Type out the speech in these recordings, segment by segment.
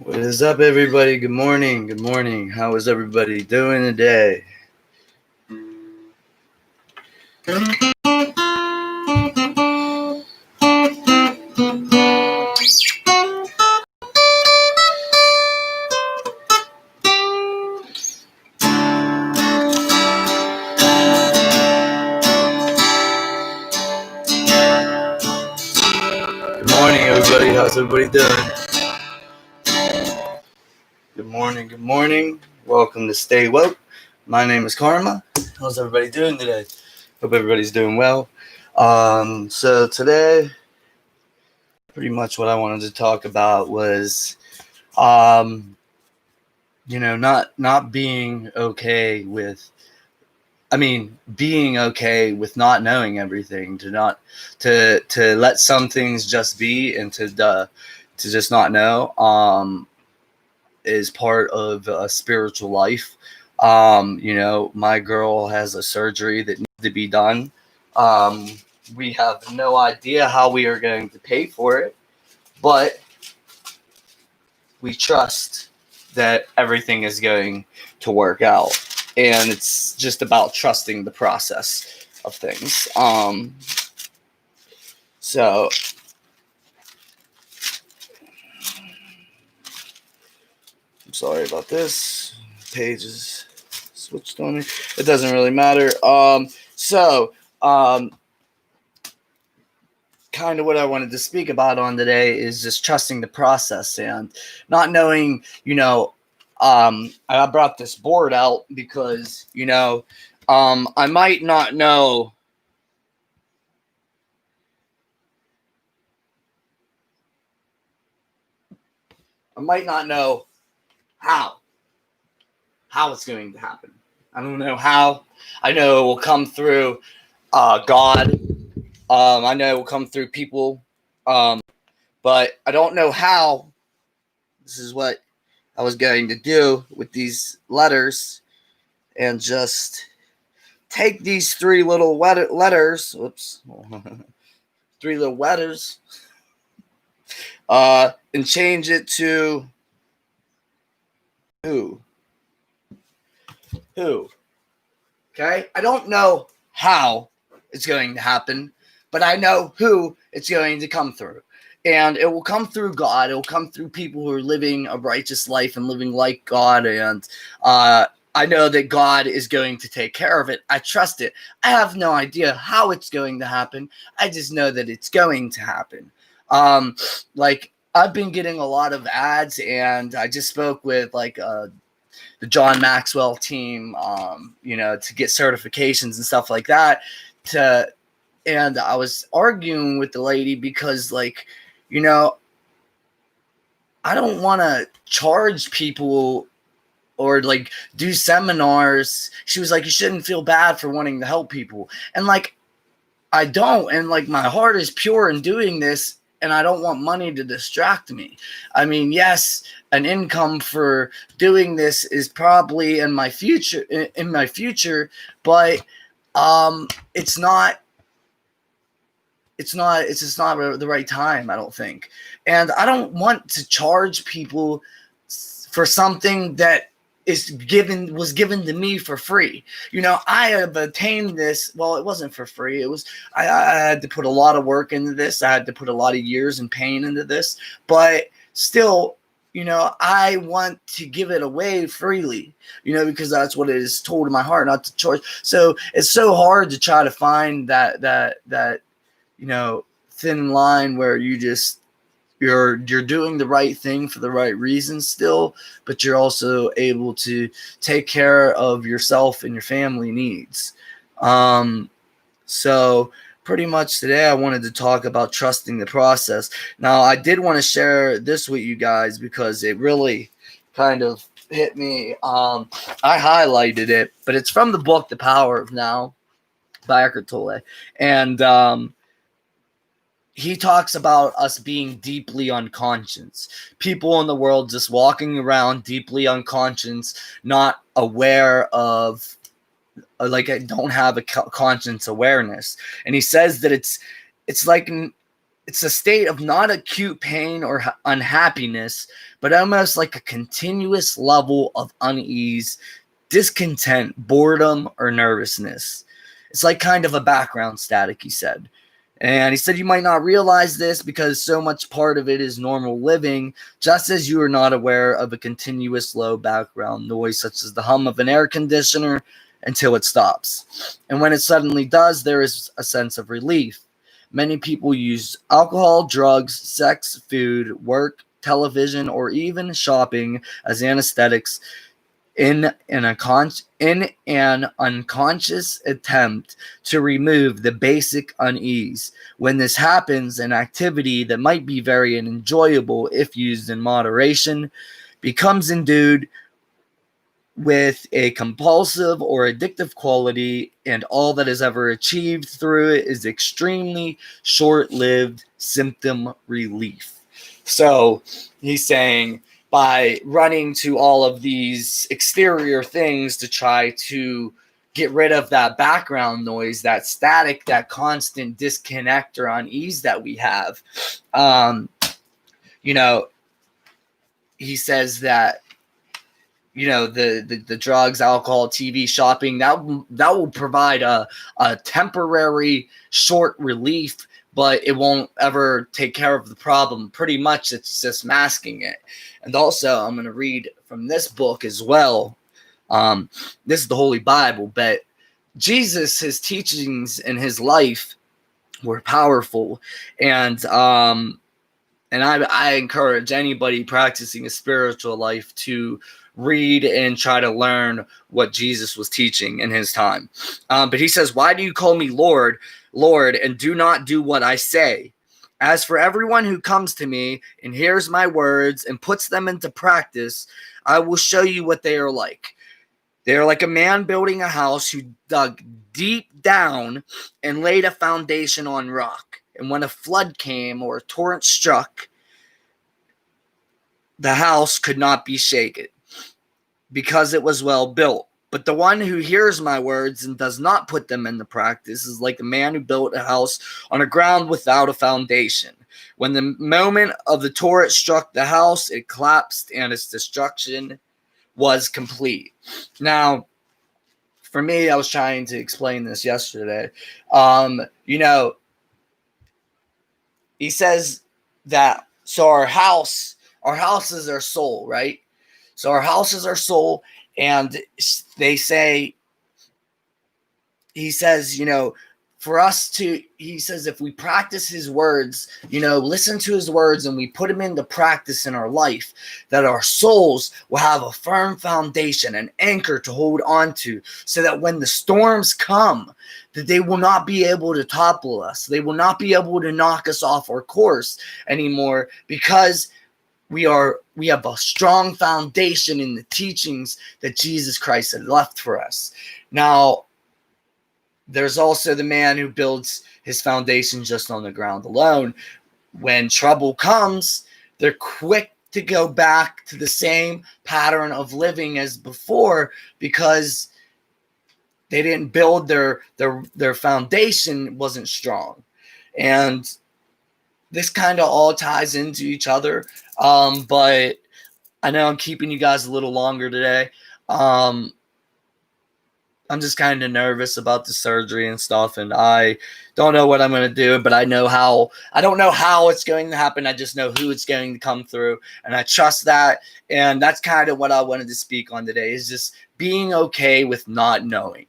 What is up, everybody? Good morning. Good morning. How is everybody doing today? Good morning, everybody. How's everybody doing? Good morning. Good morning. Welcome to Stay Woke. My name is Xarma. How's everybody doing today? Hope everybody's doing well. So today, pretty much what I wanted to talk about was, not being okay with. Being okay with not knowing everything, to let some things just be, and to just not know. Is part of a spiritual life. My girl has a surgery that needs to be done. We have no idea how we are going to pay for it, but we trust that everything is going to work out. And it's just about trusting the process of things. So I'm sorry about this. Page is switched on me. It doesn't really matter. Kind of what I wanted to speak about on today is just trusting the process and not knowing, I brought this board out because, I might not know how it's going to happen. I don't know how. I know it will come through God. I know it will come through people, but I don't know how. This is what I was going to do with these letters, and just take these three little letters. Whoops. Three little letters. And change it to who. Okay? I don't know how it's going to happen, but I know who it's going to come through. And it will come through God. It will come through people who are living a righteous life and living like God. And I know that God is going to take care of it. I trust it. I have no idea how it's going to happen. I just know that it's going to happen. I've been getting a lot of ads, and I just spoke with the John Maxwell team, to get certifications and stuff like that. And I was arguing with the lady because, I don't want to charge people or do seminars. She was like, you shouldn't feel bad for wanting to help people. And I don't. And my heart is pure in doing this. And I don't want money to distract me. I mean, yes, an income for doing this is probably in my future, but it's just not the right time, I don't think. And I don't want to charge people for something that was given to me for free. I have attained this. Well, it wasn't for free. It was, I had to put a lot of work into this. I had to put a lot of years and pain into this, but still, I want to give it away freely, because that's what it is told in my heart, not to charge. So it's so hard to try to find that thin line where you're doing the right thing for the right reasons still, but you're also able to take care of yourself and your family needs. So pretty much today I wanted to talk about trusting the process. Now, I did want to share this with you guys because it really kind of hit me. I highlighted it, but it's from the book The Power of Now by Eckhart Tolle. And he talks about us being deeply unconscious. People in the world just walking around deeply unconscious, not aware of, I don't have a conscience awareness. And he says that it's like it's a state of not acute pain or unhappiness, but almost like a continuous level of unease, discontent, boredom, or nervousness. It's like kind of a background static, he said. And he said you might not realize this because so much part of it is normal living, just as you are not aware of a continuous low background noise, such as the hum of an air conditioner, until it stops. And when it suddenly does, there is a sense of relief. Many people use alcohol, drugs, sex, food, work, television, or even shopping as anesthetics in an unconscious attempt to remove the basic unease. When this happens, an activity that might be very enjoyable if used in moderation becomes endued with a compulsive or addictive quality, and all that is ever achieved through it is extremely short-lived symptom relief. So he's saying by running to all of these exterior things to try to get rid of that background noise, that static, that constant disconnect or unease that we have, you know, he says that, you know, the drugs, alcohol, TV, shopping, that will provide a temporary short relief, but it won't ever take care of the problem. Pretty much it's just masking it. And also I'm going to read from this book as well. This is the Holy Bible, but Jesus, his teachings in his life were powerful. And I encourage anybody practicing a spiritual life to read and try to learn what Jesus was teaching in his time. But he says, "Why do you call me Lord, Lord, and do not do what I say? As for everyone who comes to me and hears my words and puts them into practice, I will show you what they are like. They are like a man building a house who dug deep down and laid a foundation on rock. And when a flood came or a torrent struck, the house could not be shaken, because it was well built. But the one who hears my words and does not put them into practice is like a man who built a house on a ground without a foundation. When the moment of the torrent struck the house, it collapsed and its destruction was complete." Now, for me, I was trying to explain this yesterday. You know, he says that, so our house is our soul, right? So our house is our soul, and they say, he says, you know, for us to, he says, if we practice his words, you know, listen to his words and we put them into practice in our life, that our souls will have a firm foundation, an anchor to hold on to, so that when the storms come, that they will not be able to topple us. They will not be able to knock us off our course anymore, because we have a strong foundation in the teachings that Jesus Christ had left for us. Now, there's also the man who builds his foundation just on the ground alone. When trouble comes, they're quick to go back to the same pattern of living as before, because they didn't build their foundation wasn't strong. And this kind of all ties into each other. But I know I'm keeping you guys a little longer today. I'm just kind of nervous about the surgery and stuff, and I don't know what I'm going to do, but I don't know how it's going to happen. I just know who it's going to come through, and I trust that. And that's kind of what I wanted to speak on today, is just being okay with not knowing.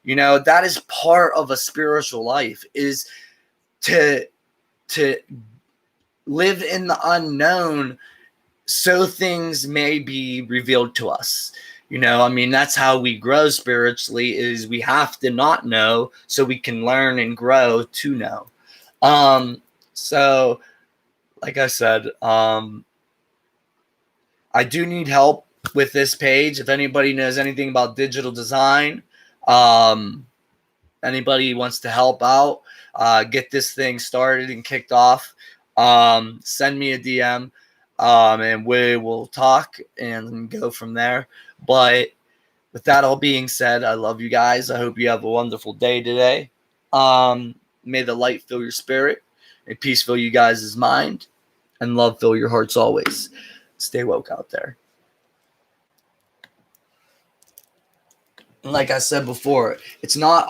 You know, that is part of a spiritual life, is to live in the unknown so things may be revealed to us. You know, I mean, that's how we grow spiritually, is we have to not know so we can learn and grow to know. So like I said, I do need help with this page. If anybody knows anything about digital design, anybody wants to help out, get this thing started and kicked off, send me a DM, and we will talk and go from there. But with that all being said, I love you guys. I hope you have a wonderful day today. May the light fill your spirit. May peace fill you guys' mind and love fill your hearts always. Stay woke out there. And like I said before, it's not